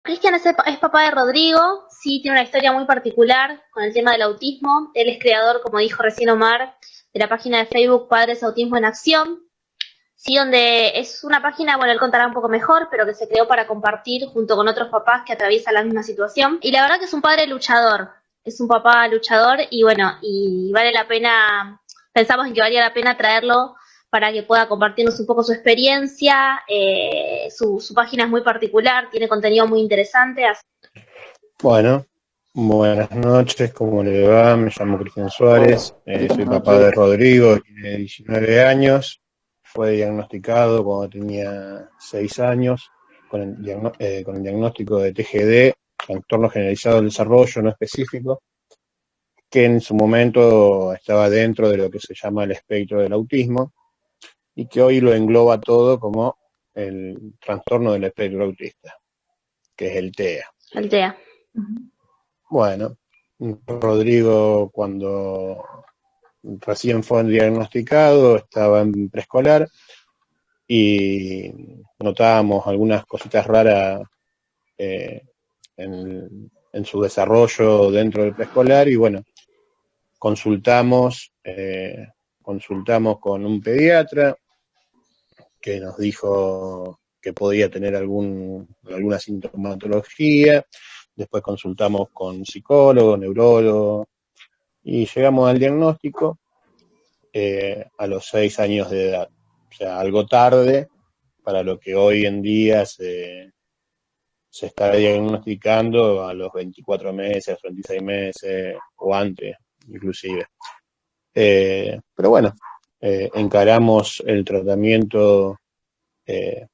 Cristian es papá de Rodrigo, sí, tiene una historia muy particular con el tema del autismo. Él es creador, como dijo recién Omar, de la página de Facebook Padres Autismo en Acción. Sí, donde es una página, bueno, él contará un poco mejor, pero que se creó para compartir junto con otros papás que atraviesan la misma situación. Y la verdad que es un padre luchador, es un papá luchador y bueno, y vale la pena, pensamos en que valía la pena traerlo para que pueda compartirnos un poco su experiencia. Su página es muy particular, tiene contenido muy interesante. Bueno, buenas noches, ¿cómo le va? Me llamo Cristian Suárez, soy papá de Rodrigo, tiene 19 años, fue diagnosticado cuando tenía 6 años con el diagnóstico de TGD, trastorno generalizado del desarrollo no específico, que en su momento estaba dentro de lo que se llama el espectro del autismo y que hoy lo engloba todo como el trastorno del espectro autista, que es el TEA. El TEA. Bueno, Rodrigo cuando recién fue diagnosticado estaba en preescolar y notábamos algunas cositas raras eh, en su desarrollo dentro del preescolar y bueno, consultamos, consultamos con un pediatra que nos dijo que podía tener alguna sintomatología. Después consultamos con psicólogo, neurólogo, y llegamos al diagnóstico a los 6 años de edad. O sea, algo tarde para lo que hoy en día se está diagnosticando a los 24 meses, 26 meses o antes, inclusive. Pero bueno, encaramos el tratamiento que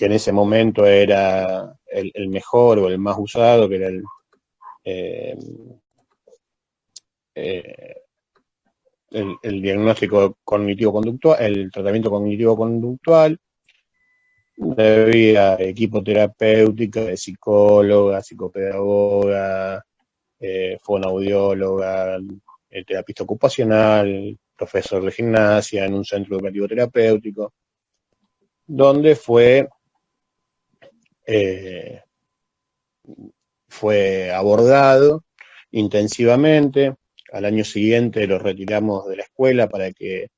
en ese momento era el mejor o el más usado, que era eh, eh, el diagnóstico cognitivo-conductual, el tratamiento cognitivo-conductual. Había equipo terapéutico de psicóloga, psicopedagoga, fonoaudióloga, terapista ocupacional, profesor de gimnasia en un centro educativo terapéutico, donde eh, fue abordado intensivamente. Al año siguiente lo retiramos de la escuela para que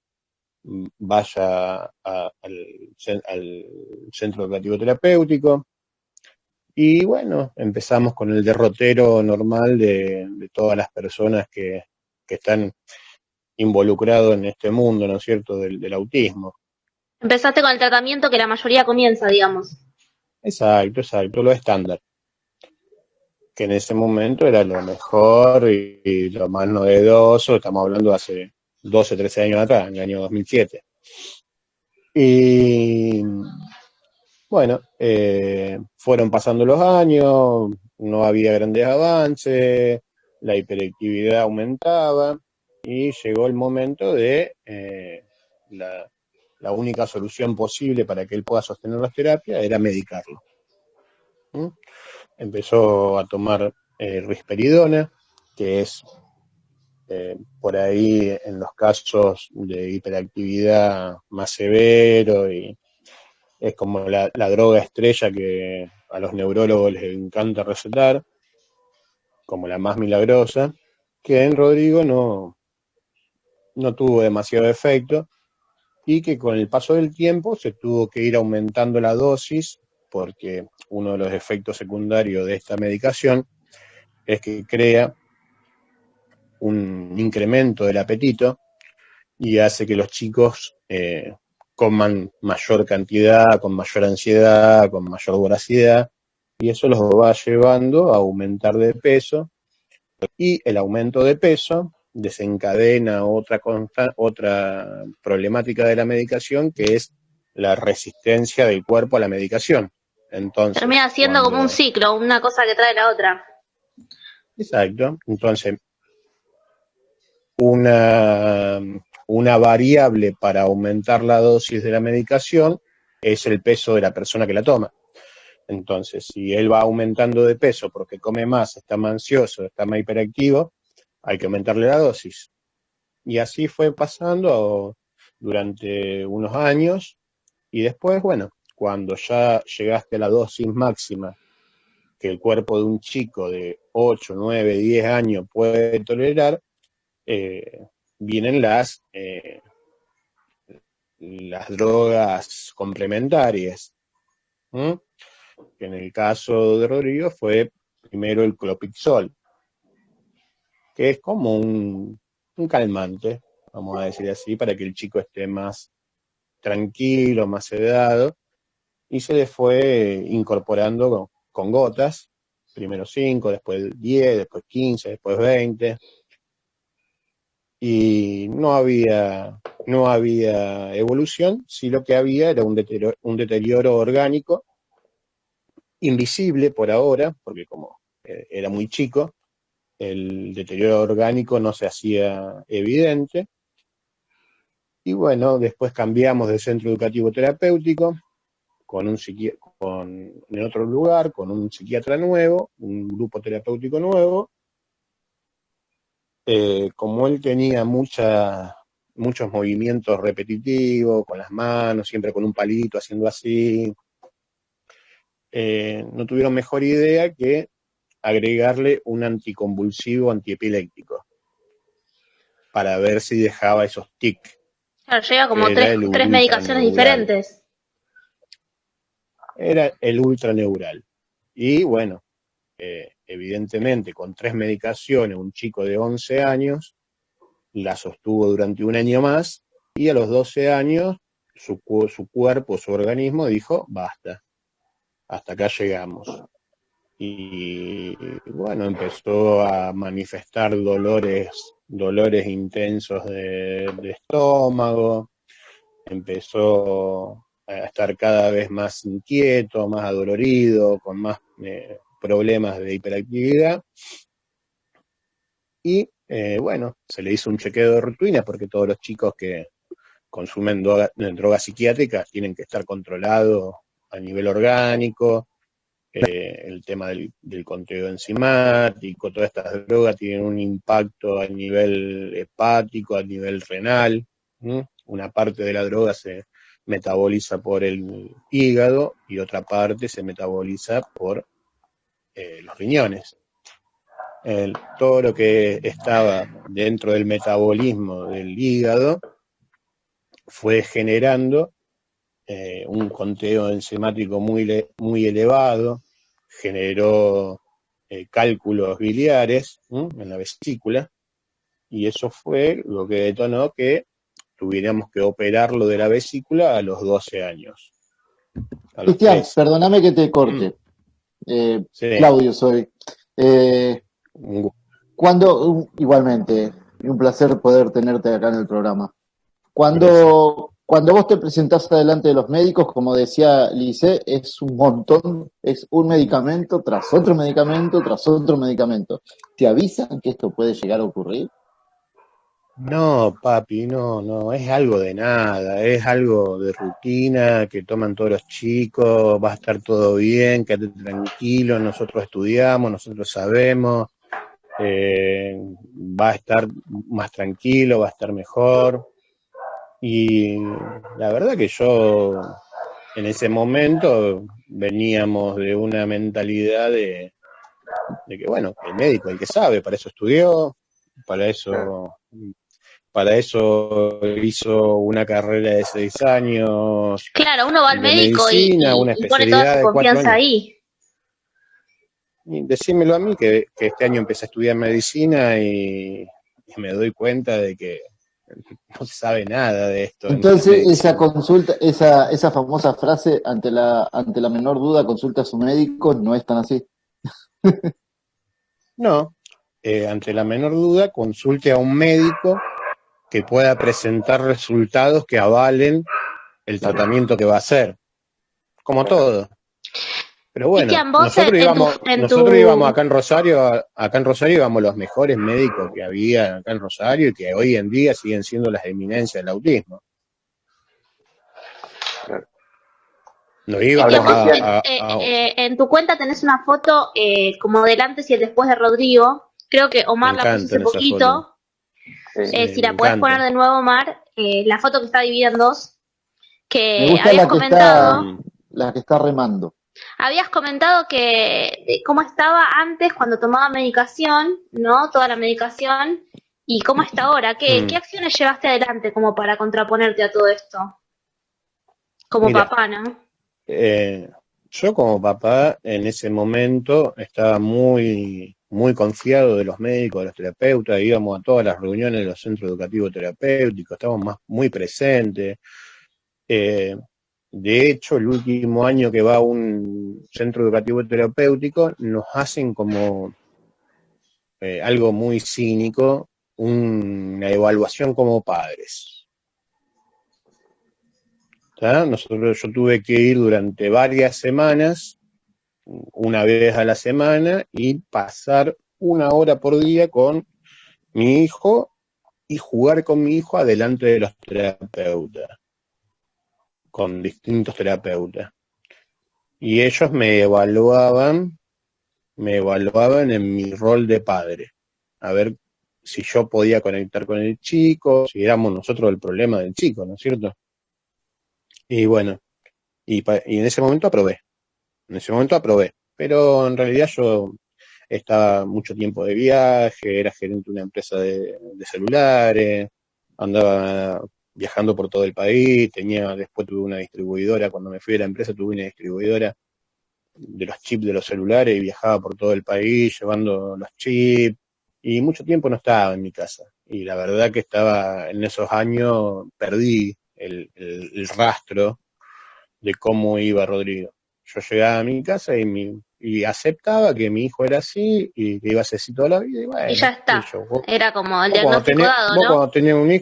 vaya al centro educativo terapéutico. Y bueno, empezamos con el derrotero normal de todas las personas que están involucrados en este mundo, ¿no es cierto?, del autismo. Empezaste con el tratamiento que la mayoría comienza, digamos. Exacto, lo estándar, que en ese momento era lo mejor y lo más novedoso. Estamos hablando de hace 12, 13 años atrás, en el año 2007. Y bueno, fueron pasando los años, no había grandes avances, la hiperactividad aumentaba y llegó el momento de la única solución posible para que él pueda sostener las terapias era medicarlo. Empezó a tomar risperidona, que es por ahí en los casos de hiperactividad más severo y es como la droga estrella que a los neurólogos les encanta recetar, como la más milagrosa, que en Rodrigo no tuvo demasiado efecto y que con el paso del tiempo se tuvo que ir aumentando la dosis porque uno de los efectos secundarios de esta medicación es que crea un incremento del apetito y hace que los chicos coman mayor cantidad, con mayor ansiedad, con mayor voracidad, y eso los va llevando a aumentar de peso, y el aumento de peso desencadena otra problemática de la medicación, que es la resistencia del cuerpo a la medicación. Entonces, Termina siendo como un ciclo, una cosa que trae la otra. Exacto, entonces una variable para aumentar la dosis de la medicación es el peso de la persona que la toma. Entonces, si él va aumentando de peso porque come más, está más ansioso, está más hiperactivo, hay que aumentarle la dosis. Y así fue pasando durante unos años y después, bueno, cuando ya llegaste a la dosis máxima que el cuerpo de un chico de 8, 9, 10 años puede tolerar, vienen las drogas complementarias. ¿Mm? Que en el caso de Rodrigo fue primero el clopixol, que es como un calmante, vamos a decir así, para que el chico esté más tranquilo, más sedado, y se le fue incorporando con gotas, primero 5, después 10, después 15, después 20, y no había evolución, sí lo que había era un deterioro orgánico, invisible por ahora, porque como era muy chico, el deterioro orgánico no se hacía evidente. Y bueno, después cambiamos de centro educativo terapéutico en otro lugar, con un psiquiatra nuevo, un grupo terapéutico nuevo. Como él tenía muchos movimientos repetitivos, con las manos, siempre con un palito haciendo así, no tuvieron mejor idea que agregarle un anticonvulsivo antiepiléptico para ver si dejaba esos tics. Claro, lleva como tres medicaciones diferentes. Era el ultraneural. Y bueno, evidentemente con 3 medicaciones, un chico de 11 años la sostuvo durante un año más, y a los 12 años su cuerpo, su organismo dijo, basta, hasta acá llegamos. Y bueno, empezó a manifestar dolores intensos de estómago, empezó a estar cada vez más inquieto, más adolorido, con más problemas de hiperactividad. Y bueno, se le hizo un chequeo de rutina, porque todos los chicos que consumen drogas psiquiátricas tienen que estar controlados a nivel orgánico. El tema del conteo enzimático, todas estas drogas tienen un impacto a nivel hepático, a nivel renal. Una parte de la droga se metaboliza por el hígado y otra parte se metaboliza por los riñones. Todo lo que estaba dentro del metabolismo del hígado fue generando un conteo enzimático muy elevado, generó cálculos biliares en la vesícula, y eso fue lo que detonó que tuviéramos que operarlo de la vesícula a los 12 años. Cristian, perdóname que te corte. Sí. Claudio soy. Igualmente, un placer poder tenerte acá en el programa. Cuando vos te presentás delante de los médicos, como decía Lice, es un montón, es un medicamento tras otro medicamento, tras otro medicamento. ¿Te avisan que esto puede llegar a ocurrir? No, papi, no, es algo de nada, es algo de rutina que toman todos los chicos, va a estar todo bien, quédate tranquilo, nosotros estudiamos, nosotros sabemos, va a estar más tranquilo, va a estar mejor. Y la verdad que yo en ese momento veníamos de una mentalidad de que bueno, el médico, el que sabe, para eso estudió, para eso hizo una carrera de 6 años. Claro, uno va al médico medicina, y pone toda su confianza ahí. Y decímelo a mí, que este año empecé a estudiar medicina y me doy cuenta de que no se sabe nada de esto. Entonces esa consulta, esa famosa frase, ante la menor duda consulta a su médico, no es tan así. No, ante la menor duda consulte a un médico que pueda presentar resultados que avalen el tratamiento que va a hacer, como todo. Pero bueno, nosotros íbamos acá en Rosario íbamos los mejores médicos que había acá en Rosario y que hoy en día siguen siendo las eminencias del autismo. No íbamos en tu cuenta tenés una foto como del antes y el después de Rodrigo. Creo que Omar la puso hace poquito. Si la podés poner de nuevo, Omar, la foto que está dividida en dos, que habías comentado. La que está remando. Habías comentado que de cómo estaba antes cuando tomaba medicación, ¿no? Toda la medicación, y cómo está ahora. ¿Qué Mm, acciones llevaste adelante como para contraponerte a todo esto? Como Mira, papá, ¿no? eh, yo como papá en ese momento estaba muy, muy confiado de los médicos, de los terapeutas, íbamos a todas las reuniones de los centros educativos terapéuticos, estábamos muy presentes. Eh, de hecho, el último año que va a un centro educativo terapéutico, nos hacen como algo muy cínico, una evaluación como padres. ¿Tá? Yo tuve que ir durante varias semanas, una vez a la semana, y pasar 1 hora por día con mi hijo y jugar con mi hijo adelante de los terapeutas, con distintos terapeutas. Y ellos me evaluaban en mi rol de padre, a ver si yo podía conectar con el chico, si éramos nosotros el problema del chico, ¿no es cierto? Y bueno, y en ese momento aprobé, pero en realidad yo estaba mucho tiempo de viaje, era gerente de una empresa de celulares, andaba viajando por todo el país, después tuve una distribuidora, cuando me fui de la empresa tuve una distribuidora de los chips de los celulares y viajaba por todo el país llevando los chips y mucho tiempo no estaba en mi casa. Y la verdad que estaba en esos años, perdí el rastro de cómo iba Rodrigo. Yo llegaba a mi casa y aceptaba que mi hijo era así y que iba a ser así toda la vida y Y ya bueno, qué sé está. yo, vos, Era como el vos cuando diagnóstico tenés, dado, vos ¿no?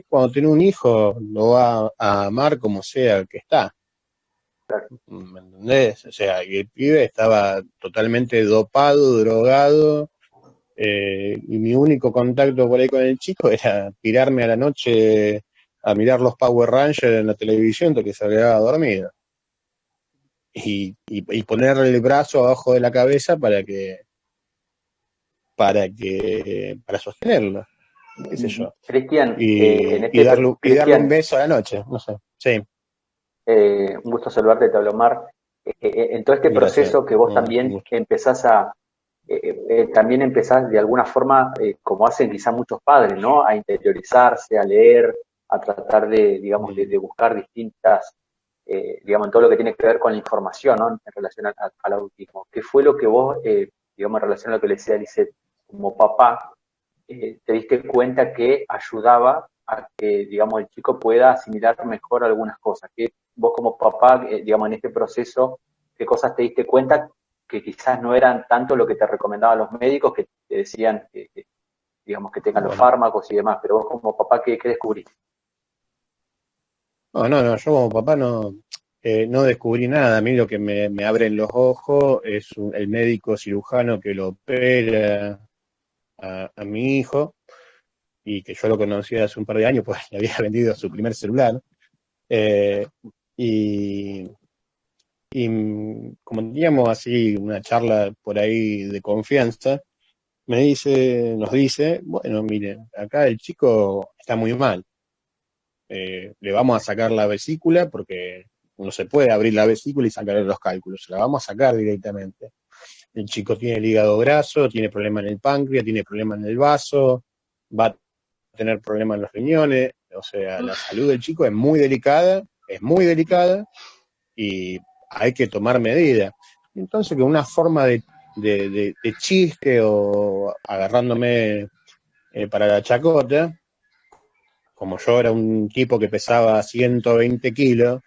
cuando tenés un hijo lo vas a amar como sea que está. ¿Me entendés? O sea, que el pibe estaba totalmente dopado, drogado, y mi único contacto por ahí con el chico era tirarme a la noche a mirar los Power Rangers en la televisión hasta que se quedaba dormido. Y ponerle el brazo abajo de la cabeza para sostenerlo, qué sé yo. Cristian, Y darle un Cristian, beso a la noche, no sé. Sí, un gusto saludarte, te hablo Mar. En todo este gracias. proceso que vos Un también gusto. también empezás de alguna forma, como hacen quizás muchos padres, ¿no? A interiorizarse, a leer, a tratar de, digamos, de buscar distintas, digamos, en todo lo que tiene que ver con la información, ¿no? En relación al autismo. ¿Qué fue lo que vos, digamos, en relación a lo que le decía Lisette, como papá, te diste cuenta que ayudaba a que, digamos, el chico pueda asimilar mejor algunas cosas? Que vos como papá, digamos, en este proceso, ¿qué cosas te diste cuenta que quizás no eran tanto lo que te recomendaban los médicos, que te decían digamos, que tengan los Bueno, fármacos y demás? Pero vos como papá, ¿qué descubriste? no, yo como papá no descubrí nada. A mí lo que me abren los ojos es el médico cirujano que lo opera a mi hijo y que yo lo conocía hace un par de años, pues le había vendido su primer celular. Eh, y, como teníamos así una charla por ahí de confianza, nos dice, bueno, miren, acá el chico está muy mal. Le vamos a sacar la vesícula porque no se puede abrir la vesícula y sacar los cálculos, se la vamos a sacar directamente. El chico tiene el hígado graso, tiene problema en el páncreas, tiene problema en el vaso, va a tener problemas en los riñones, o sea, la salud del chico es muy delicada y hay que tomar medidas. Entonces, que una forma de chiste o agarrándome para la chacota, como yo era un tipo que pesaba 120 kilos,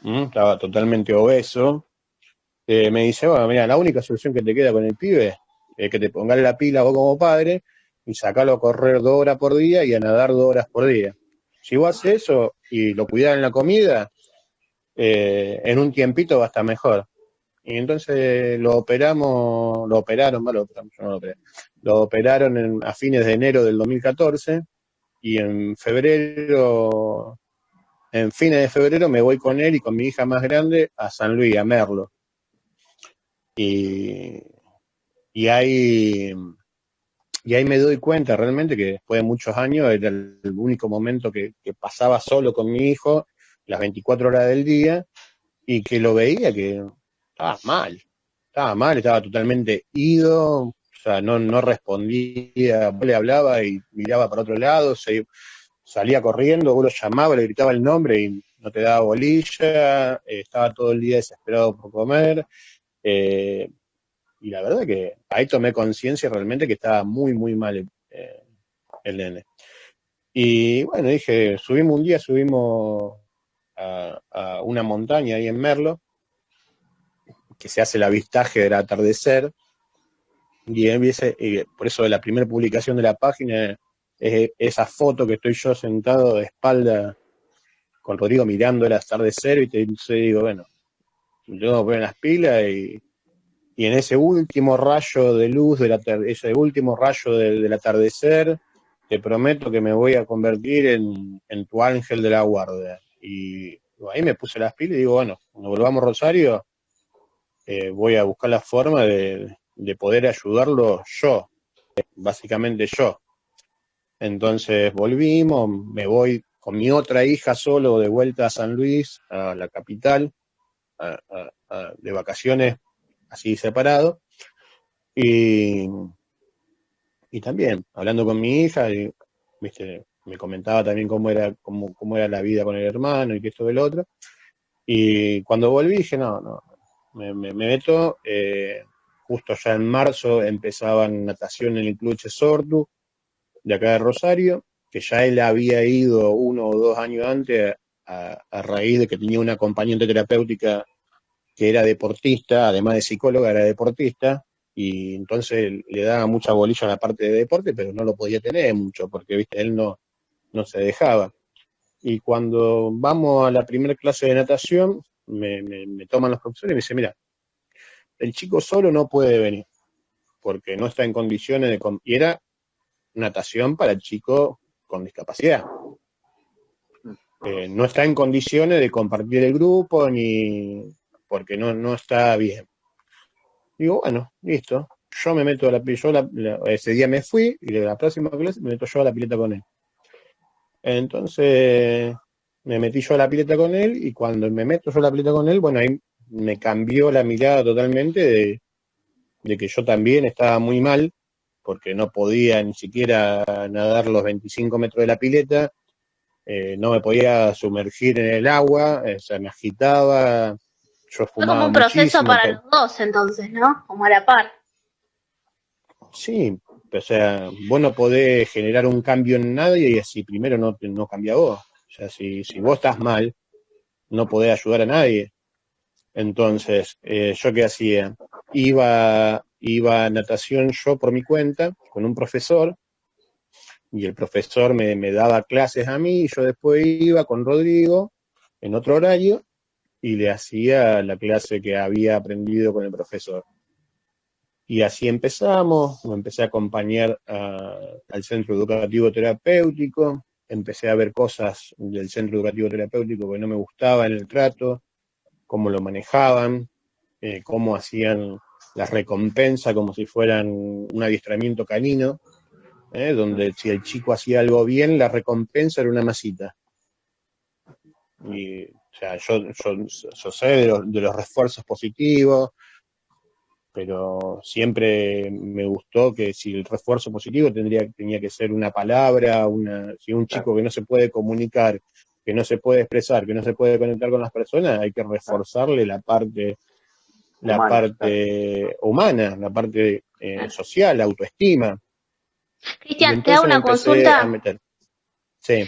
estaba totalmente obeso, me dice, bueno, mira, la única solución que te queda con el pibe es que te pongas la pila vos como padre y sacarlo a correr 2 horas por día y a nadar 2 horas por día. Si vos haces eso y lo cuidás en la comida, en un tiempito va a estar mejor. Y entonces lo operaron a fines de enero del 2014 y en fines de febrero me voy con él y con mi hija más grande a San Luis, a Merlo. Y, y ahí, y ahí me doy cuenta realmente que después de muchos años era el único momento que pasaba solo con mi hijo, las 24 horas del día, y que lo veía que estaba mal, estaba totalmente ido, o sea, no respondía, vos le hablaba y miraba para otro lado, salía corriendo, vos lo llamaba, le gritaba el nombre y no te daba bolilla, estaba todo el día desesperado por comer, y la verdad que ahí tomé conciencia realmente que estaba muy, muy mal el nene. Y bueno, dije, subimos a una montaña ahí en Merlo, que se hace el avistaje del atardecer, y por eso de la primera publicación de la página es esa foto que estoy yo sentado de espalda con Rodrigo mirando el atardecer, y te digo, bueno, yo me pongo las pilas y en ese último rayo de luz, ese último rayo del atardecer, te prometo que me voy a convertir en tu ángel de la guardia. Y ahí me puse las pilas y digo, bueno, cuando volvamos a Rosario, voy a buscar la forma de poder ayudarlo yo, básicamente yo. Entonces volvimos, me voy con mi otra hija solo de vuelta a San Luis, a la capital, de vacaciones, así separado, y también hablando con mi hija, y, ¿viste? Me comentaba también cómo era la vida con el hermano y que esto del otro, y cuando volví dije, no, me meto, justo ya en marzo empezaban natación en el Club Sortu, de acá de Rosario, que ya él había ido 1 o 2 años antes a raíz de que tenía una acompañante terapéutica que era deportista, además de psicóloga, era deportista, y entonces le daba mucha bolilla a la parte de deporte, pero no lo podía tener mucho, porque viste, él no se dejaba. Y cuando vamos a la primera clase de natación, me toman los profesores y me dicen, mira, el chico solo no puede venir, porque no está en condiciones y era natación para chicos con discapacidad. No está en condiciones de compartir el grupo, ni porque no está bien. Digo, bueno, listo. Yo me meto a la pileta, ese día me fui, y la próxima clase me meto yo a la pileta con él. Entonces me metí yo a la pileta con él, y cuando me meto yo a la pileta con él, bueno, ahí me cambió la mirada totalmente de que yo también estaba muy mal, porque no podía ni siquiera nadar los 25 metros de la pileta, no me podía sumergir en el agua, o sea, me agitaba, yo Fue como fumaba un proceso muchísimo. para los dos entonces, ¿no? Como a la par. Sí, o sea, vos no podés generar un cambio en nadie si primero no cambia vos. O sea, si vos estás mal, no podés ayudar a nadie. Entonces, ¿yo qué hacía? Iba a natación yo por mi cuenta, con un profesor, y el profesor me daba clases a mí, y yo después iba con Rodrigo en otro horario y le hacía la clase que había aprendido con el profesor. Y así empezamos, me empecé a acompañar al centro educativo terapéutico, empecé a ver cosas del centro educativo terapéutico que no me gustaba en el trato, cómo lo manejaban, cómo hacían las recompensas como si fueran un adiestramiento canino, donde si el chico hacía algo bien, la recompensa era una masita. Y, o sea, yo sé de los refuerzos positivos, pero siempre me gustó que si el refuerzo positivo tenía que ser una palabra, si un chico que no se puede comunicar, que no se puede expresar, que no se puede conectar con las personas, hay que reforzarle la parte humana, la parte social, la autoestima. Y Cristian, te hago entonces me una empecé a consulta. meter. Sí.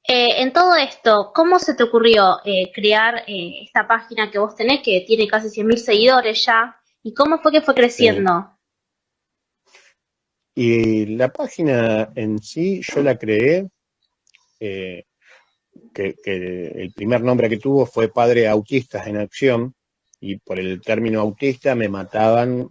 En todo esto, ¿cómo se te ocurrió crear esta página que vos tenés, que tiene casi 100.000 seguidores ya? ¿Y cómo fue que fue Sí. creciendo? Y la página en sí yo la creé, que el primer nombre que tuvo fue Padre Autistas en Acción, y por el término autista me mataban.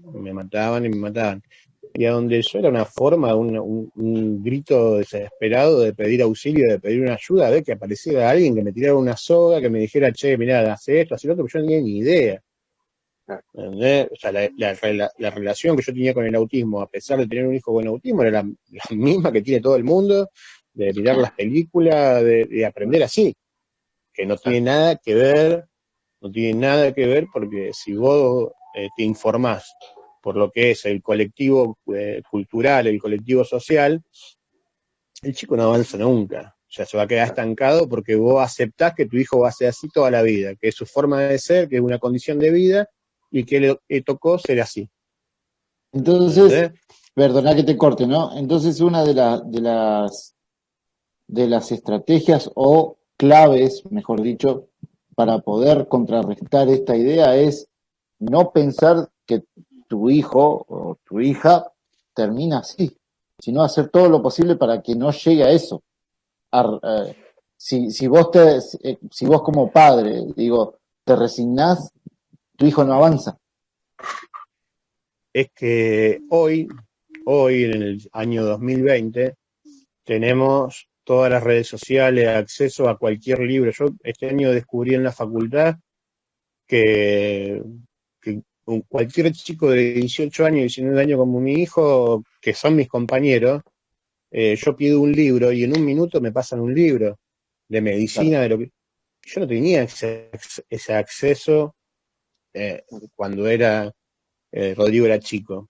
Y a donde yo era una forma, un grito desesperado de pedir auxilio, de pedir una ayuda, de que apareciera alguien que me tirara una soga, que me dijera, che, mirá, hace esto, hace lo otro, pero yo no tenía ni idea. ¿Entendés? O sea, la relación que yo tenía con el autismo, a pesar de tener un hijo con autismo, era la misma que tiene todo el mundo, de mirar las películas, de aprender así, que no tiene nada que ver, No tiene nada que ver, porque si vos te informás por lo que es el colectivo cultural, el colectivo social, el chico no avanza nunca. O sea, se va a quedar estancado porque vos aceptás que tu hijo va a ser así toda la vida, que es su forma de ser, que es una condición de vida y que le tocó ser así. Entonces, ¿Entendés? perdona que te corte, ¿no? Entonces una de las estrategias o claves, mejor dicho, para poder contrarrestar esta idea es no pensar que tu hijo o tu hija termina así, sino hacer todo lo posible para que no llegue a eso. Si vos como padre, digo, te resignás, tu hijo no avanza. Es que hoy, en el año 2020, tenemos todas las redes sociales, acceso a cualquier libro. Yo este año descubrí en la facultad que cualquier chico de 18 años, 19 años como mi hijo, que son mis compañeros, yo pido un libro y en un minuto me pasan un libro de medicina, de lo que... Yo no tenía ese acceso cuando Rodrigo era chico.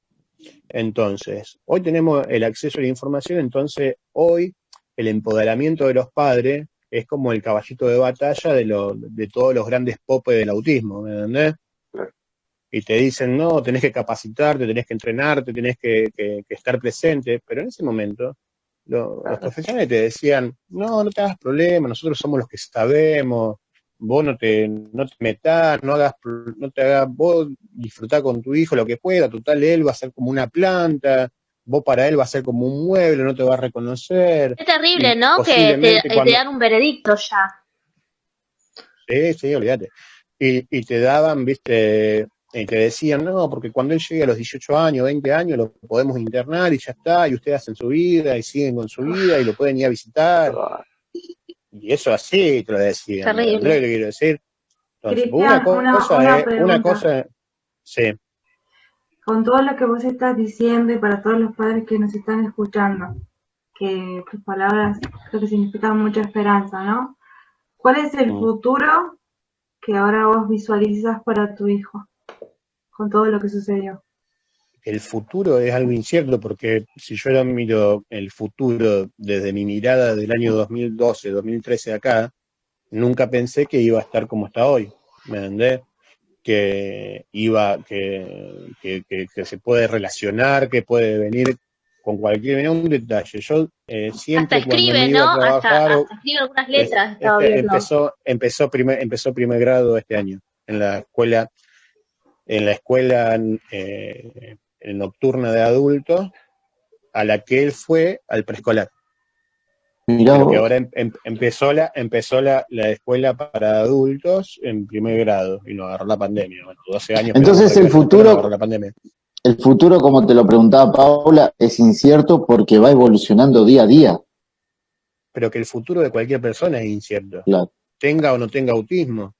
Entonces, hoy tenemos el acceso a la información, entonces hoy el empoderamiento de los padres es como el caballito de batalla de todos los grandes popes del autismo, ¿me entendés? Claro. Y te dicen, no, tenés que capacitarte, tenés que entrenarte, tenés que estar presente, pero en ese momento los profesionales te decían, no te hagas problema, nosotros somos los que sabemos, vos no te metás, no te hagas, vos disfrutá con tu hijo lo que pueda, total él va a ser como una planta, vos para él va a ser como un mueble, no te va a reconocer. Es terrible, Y ¿no? Que te dan un veredicto ya. Sí, olvídate. Y te daban, viste, y te decían, no, porque cuando él llegue a los 18 años, 20 años, lo podemos internar y ya está, y ustedes hacen su vida y siguen con su vida y lo pueden ir a visitar. Y eso así te lo decían, ¿no? Terrible. Lo que quiero decir. Entonces, Cristian, una cosa, sí. Con todo lo que vos estás diciendo y para todos los padres que nos están escuchando, que tus palabras creo que significan mucha esperanza, ¿no? ¿Cuál es el futuro que ahora vos visualizas para tu hijo con todo lo que sucedió? El futuro es algo incierto porque si yo miro el futuro desde mi mirada del año 2012, 2013 acá, nunca pensé que iba a estar como está hoy, ¿me entendés? Que se puede relacionar, que puede venir con cualquier, mira un detalle. Yo siempre hasta cuando escribe, me iba ¿no? a trabajar, Hasta escribe algunas letras, estaba viendo. empezó primer grado este año en la escuela nocturna de adultos a la que él fue al preescolar. Mirá Pero vos. que ahora empezó la escuela para adultos en primer grado y nos agarró la pandemia. Bueno, 12 años. Entonces el futuro, nos agarró la pandemia. El futuro, como te lo preguntaba Paula, es incierto porque va evolucionando día a día. Pero que el futuro de cualquier persona es incierto. Claro. Tenga o no tenga autismo.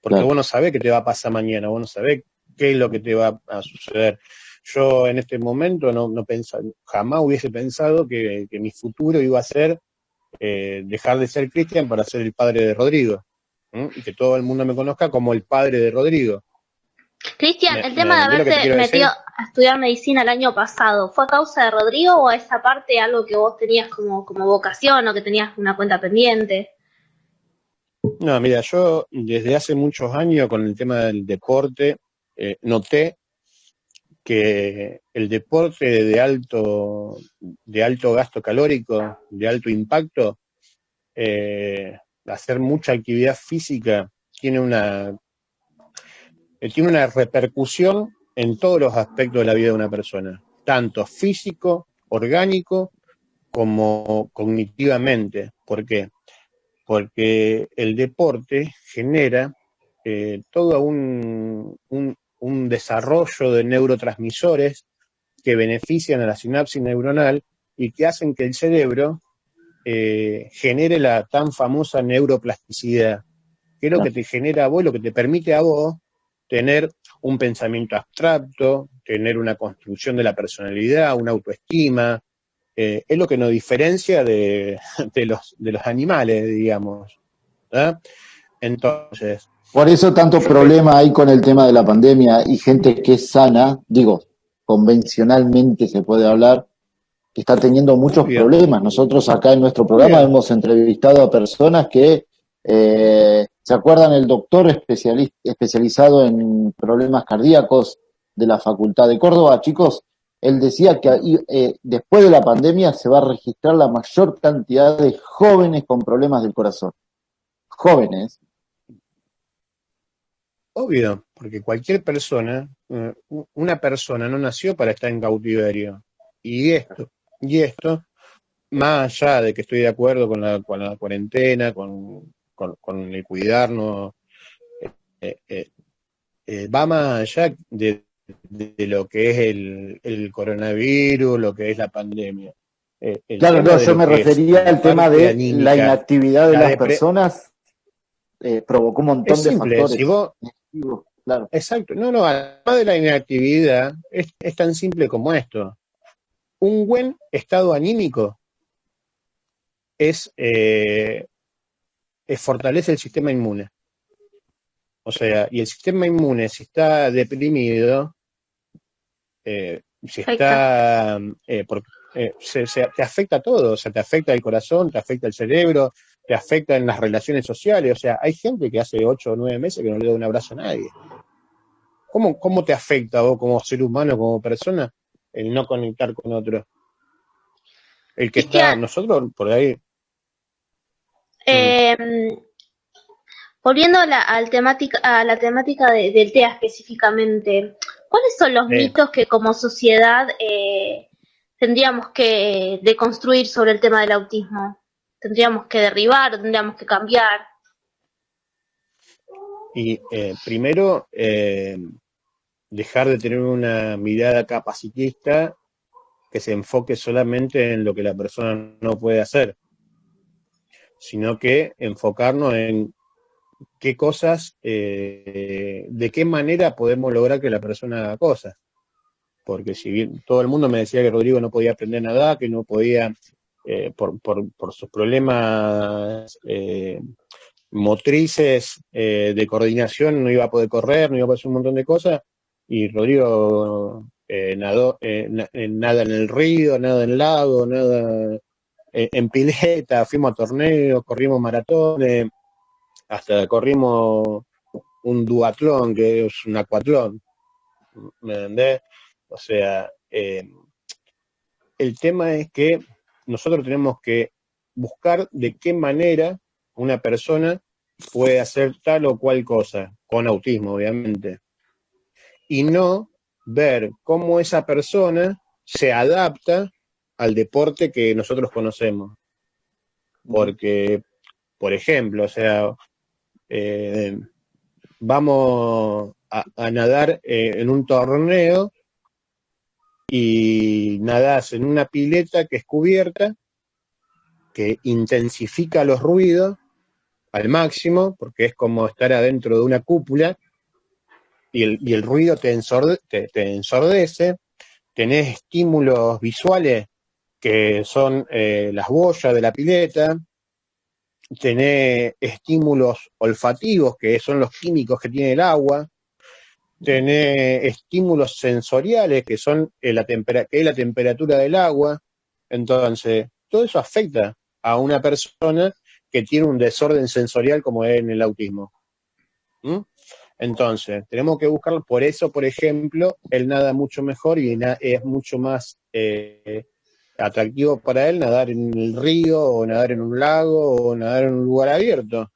Porque Claro. vos no sabés qué te va a pasar mañana, vos no sabés qué es lo que te va a suceder. Yo en este momento no pensaba, jamás hubiese pensado que mi futuro iba a ser dejar de ser Cristian para ser el padre de Rodrigo. Y que todo el mundo me conozca como el padre de Rodrigo. Cristian, el tema de haberte metido a estudiar medicina el año pasado, ¿fue a causa de Rodrigo o esa parte algo que vos tenías como vocación o que tenías una cuenta pendiente? No, mira, yo desde hace muchos años con el tema del deporte noté que el deporte de alto gasto calórico, de alto impacto, hacer mucha actividad física tiene una repercusión en todos los aspectos de la vida de una persona, tanto físico, orgánico, como cognitivamente. ¿Por qué? Porque el deporte genera todo un desarrollo de neurotransmisores que benefician a la sinapsis neuronal y que hacen que el cerebro genere la tan famosa neuroplasticidad, que es lo que te genera a vos, lo que te permite a vos tener un pensamiento abstracto, tener una construcción de la personalidad, una autoestima. Es lo que nos diferencia de los animales, digamos. ¿Verdad? Entonces, Por eso tanto problema hay con el tema de la pandemia y gente que es sana, digo, convencionalmente se puede hablar, que está teniendo muchos Obvio, problemas. Nosotros acá en nuestro programa obvio. hemos entrevistado a personas que, ¿se acuerdan el doctor especializado en problemas cardíacos de la Facultad de Córdoba, chicos? Él decía que después de la pandemia se va a registrar la mayor cantidad de jóvenes con problemas del corazón. Jóvenes. Obvio, porque cualquier persona, una persona no nació para estar en cautiverio. Y esto, más allá de que estoy de acuerdo con la cuarentena, con el cuidarnos, eh, eh, va más allá de lo que es el coronavirus, lo que es la pandemia. El Claro, tema no, de yo lo me que es refería la al tema parte de la anímica, inactividad de la las depre personas, provocó un es montón de simple, si factores vos, negativos, claro. exacto, no, además de la inactividad, es tan simple como esto. Un buen estado anímico es, eh, fortalece el sistema inmune. O sea, y el sistema inmune, si está deprimido, si Perfecto. está, te afecta todo, o sea, te afecta el corazón, te afecta el cerebro, te afecta en las relaciones sociales, o sea, hay gente que hace 8 o 9 meses que no le da un abrazo a nadie. ¿Cómo te afecta a vos como ser humano, como persona, el no conectar con otro? El que está, Cristian, nosotros por ahí, mm, eh, volviendo a la temática del TEA específicamente, ¿cuáles son los eh, mitos que como sociedad tendríamos que deconstruir sobre el tema del autismo? ¿Tendríamos que derribar, tendríamos que cambiar? y primero, dejar de tener una mirada capacitista que se enfoque solamente en lo que la persona no puede hacer, sino que enfocarnos en qué cosas, de qué manera podemos lograr que la persona haga cosas. Porque si bien todo el mundo me decía que Rodrigo no podía aprender a nadar, que no podía, por sus problemas motrices, de coordinación, no iba a poder correr, no iba a poder hacer un montón de cosas, y Rodrigo nada en el río, nada en el lago, nada en pileta, fuimos a torneos, corrimos maratones, hasta corrimos un duatlón, que es un acuatlón, ¿me entendés? O sea, el tema es que nosotros tenemos que buscar de qué manera una persona puede hacer tal o cual cosa, con autismo, obviamente, y no ver cómo esa persona se adapta al deporte que nosotros conocemos. Porque, por ejemplo, o sea, eh, vamos a nadar en un torneo y nadás en una pileta que es cubierta, que intensifica los ruidos al máximo, porque es como estar adentro de una cúpula, y el ruido te ensordece, tenés estímulos visuales que son las boyas de la pileta, tenés estímulos olfativos, que son los químicos que tiene el agua, tenés estímulos sensoriales, que son que es la temperatura del agua. Entonces, todo eso afecta a una persona que tiene un desorden sensorial como es en el autismo. ¿Mm? Entonces, tenemos que buscar, por eso, por ejemplo, él nada mucho mejor y es mucho más atractivo para él nadar en el río o nadar en un lago o nadar en un lugar abierto,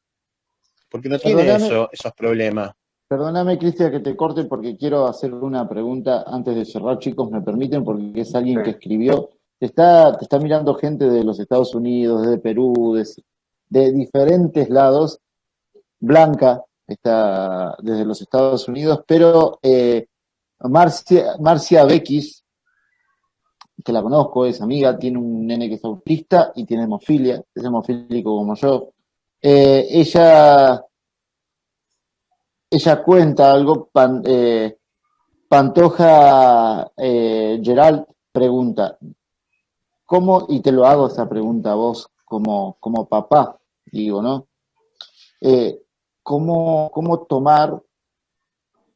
porque no tiene Perdóname, esos problemas. perdóname, Cristian, que te corte porque quiero hacer una pregunta antes de cerrar, chicos, me permiten, porque es alguien que escribió. Te está mirando gente de los Estados Unidos, de Perú, de diferentes lados. Blanca está desde los Estados Unidos, pero Marcia Bequis, que la conozco, es amiga, tiene un nene que es autista y tiene hemofilia, es hemofílico como yo. Ella cuenta algo, Pantoja Gerald pregunta, ¿cómo, y te lo hago esa pregunta a vos como papá, digo, ¿no? Eh, cómo tomar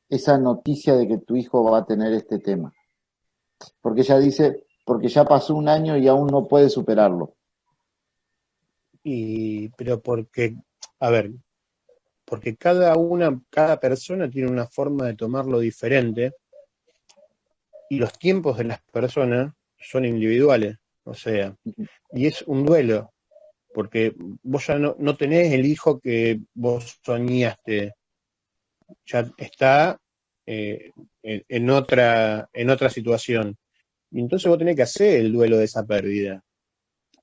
esa noticia de que tu hijo va a tener este tema. Porque ella dice, porque ya pasó un año y aún no puede superarlo. Pero porque, a ver, porque cada persona tiene una forma de tomarlo diferente y los tiempos de las personas son individuales, o sea, y es un duelo, porque vos ya no tenés el hijo que vos soñaste, ya está en otra situación. Y entonces vos tenés que hacer el duelo de esa pérdida.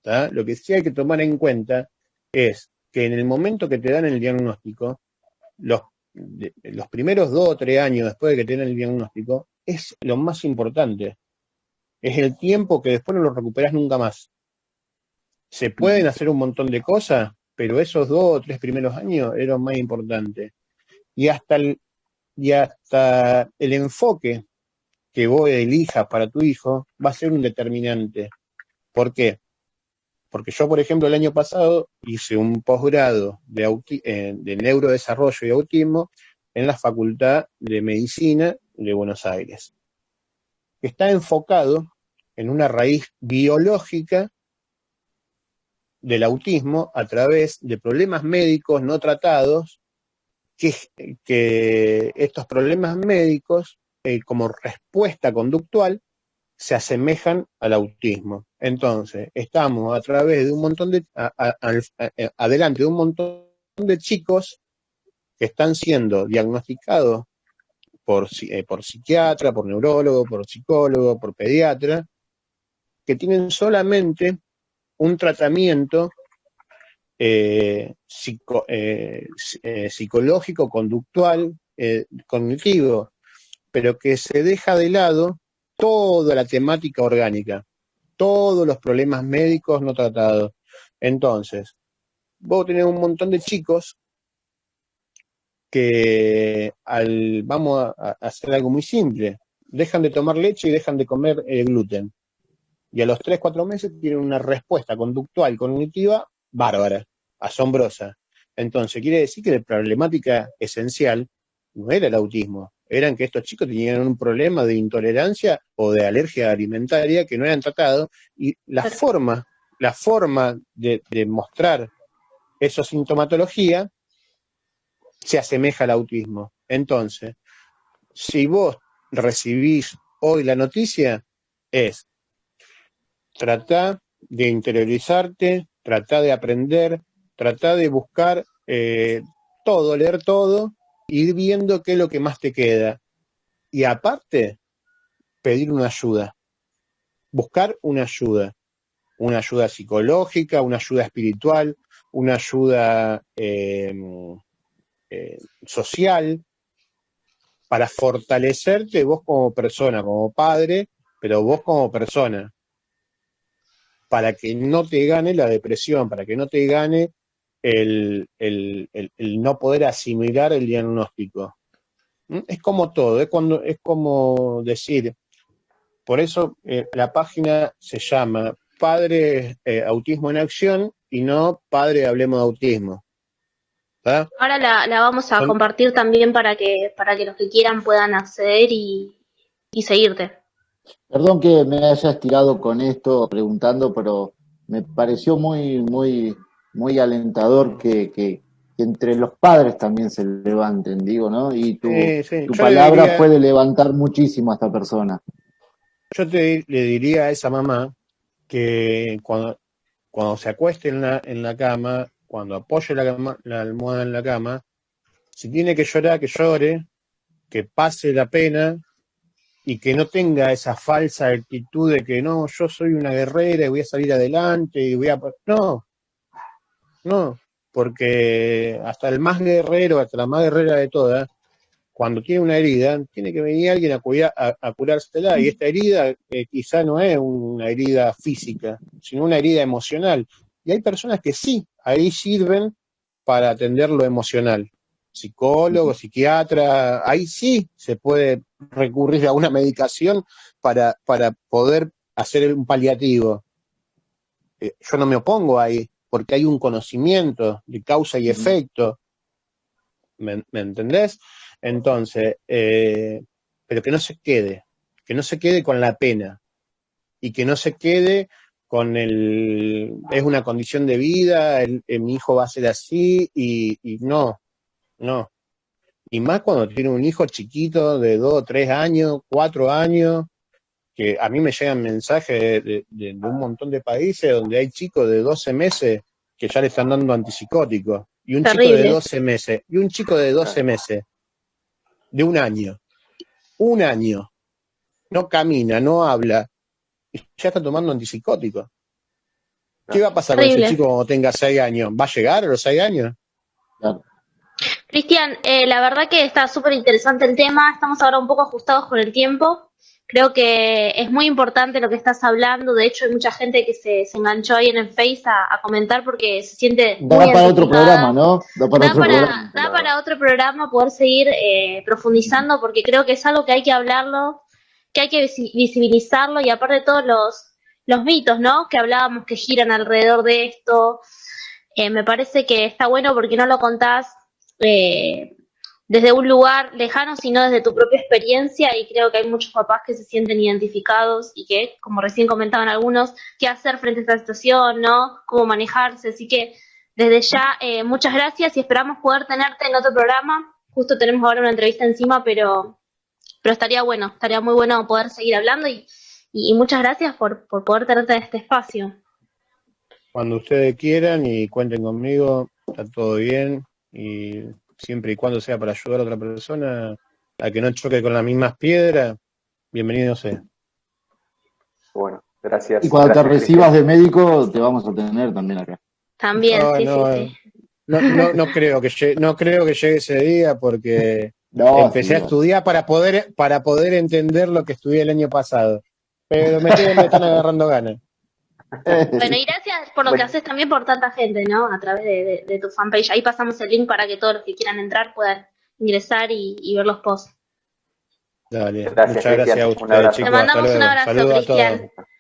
¿Tá? Lo que sí hay que tomar en cuenta es que en el momento que te dan el diagnóstico, los primeros 2 o 3 años después de que te den el diagnóstico, es lo más importante. Es el tiempo que después no lo recuperás nunca más. Se pueden hacer un montón de cosas, pero esos 2 o 3 primeros años es lo más importante. Y hasta el enfoque que vos elijas para tu hijo va a ser un determinante. ¿Por qué? Porque yo, por ejemplo, el año pasado hice un posgrado de neurodesarrollo y autismo en la Facultad de Medicina de Buenos Aires, que está enfocado en una raíz biológica del autismo a través de problemas médicos no tratados, que estos problemas médicos, como respuesta conductual, se asemejan al autismo. Entonces, estamos a través de un montón adelante de un montón de chicos que están siendo diagnosticados por psiquiatra, por neurólogo, por psicólogo, por pediatra, que tienen solamente un tratamiento psicológico, conductual, cognitivo, pero que se deja de lado toda la temática orgánica, todos los problemas médicos no tratados. Entonces, vos tenés un montón de chicos que vamos a hacer algo muy simple, dejan de tomar leche y dejan de comer gluten. Y a los 3, 4 meses tienen una respuesta conductual, cognitiva, bárbara, asombrosa. Entonces, quiere decir que la problemática esencial no era el autismo, eran que estos chicos tenían un problema de intolerancia o de alergia alimentaria que no eran tratados, y la forma de mostrar esa sintomatología se asemeja al autismo. Entonces, si vos recibís hoy la noticia, es tratar de interiorizarte, tratar de aprender, tratar de buscar todo, leer todo, ir viendo qué es lo que más te queda. Y aparte, pedir una ayuda, buscar una ayuda psicológica, una ayuda espiritual, una ayuda social, para fortalecerte vos como persona, como padre, pero vos como persona, para que no te gane la depresión, para que no te gane el no poder asimilar el diagnóstico. Es como todo, es como decir, por eso la página se llama Padre Autismo en Acción y no Padre Hablemos de Autismo. ¿Verdad? Ahora la vamos a compartir también para que los que quieran puedan acceder y seguirte. Perdón que me haya estirado con esto preguntando, pero me pareció muy alentador que entre los padres también se levanten, digo, ¿no? Y tu palabra puede levantar muchísimo a esta persona. Yo le diría a esa mamá que cuando se acueste en la cama, cuando apoye la almohada en la cama, si tiene que llorar, que llore, que pase la pena y que no tenga esa falsa actitud de que no, yo soy una guerrera y voy a salir adelante y voy a... No, porque hasta el más guerrero, hasta la más guerrera de todas, cuando tiene una herida, tiene que venir alguien a curársela, y esta herida quizá no es una herida física, sino una herida emocional. Y hay personas que sí, ahí sirven para atender lo emocional. Psicólogo, psiquiatra, ahí sí se puede recurrir a una medicación para poder hacer un paliativo. Yo no me opongo ahí, porque hay un conocimiento de causa y efecto. ¿Me entendés? Entonces, pero que no se quede con la pena, y que no se quede con es una condición de vida, mi hijo va a ser así, y no. Y más cuando tiene un hijo chiquito de 2, 3 años, 4 años, que a mí me llegan mensajes de un montón de países donde hay chicos de 12 meses que ya le están dando antipsicóticos, y un chico de Terrible. 12 meses, de un año, no camina, no habla, y ya está tomando antipsicóticos. ¿Qué va a pasar con ese Terrible. chico cuando tenga 6 años? ¿Va a llegar a los 6 años? Claro. Cristian, la verdad que está súper interesante el tema, estamos ahora un poco ajustados con el tiempo, creo que es muy importante lo que estás hablando, de hecho hay mucha gente que se enganchó ahí en el Face a comentar porque se siente Da muy para otro identificada. programa, ¿no? Da para otro programa. Da para otro programa poder seguir profundizando porque creo que es algo que hay que hablarlo, que hay que visibilizarlo y aparte de todos los mitos, ¿no? Que hablábamos que giran alrededor de esto, me parece que está bueno porque no lo contás desde un lugar lejano, sino desde tu propia experiencia y creo que hay muchos papás que se sienten identificados y que, como recién comentaban algunos, qué hacer frente a esta situación, ¿no? Cómo manejarse, así que desde ya muchas gracias y esperamos poder tenerte en otro programa, justo tenemos ahora una entrevista encima, pero estaría muy bueno poder seguir hablando y muchas gracias por poder tenerte en este espacio. Cuando ustedes quieran y cuenten conmigo, está todo bien, y siempre y cuando sea para ayudar a otra persona a que no choque con las mismas piedras, bienvenido sea. Bueno, gracias. Y cuando gracias, te recibas de médico, te vamos a tener también acá. También, sí. No creo que llegue ese día porque empecé a estudiar para poder entender lo que estudié el año pasado, pero me están agarrando ganas. Bueno, y gracias por lo que haces también por tanta gente, ¿no? A través de tu fanpage. Ahí pasamos el link para que todos los que quieran entrar puedan ingresar y ver los posts. Dale, Gracias, muchas gracias a ustedes, chicos. Te mandamos un abrazo, Saludos a todos. Cristian.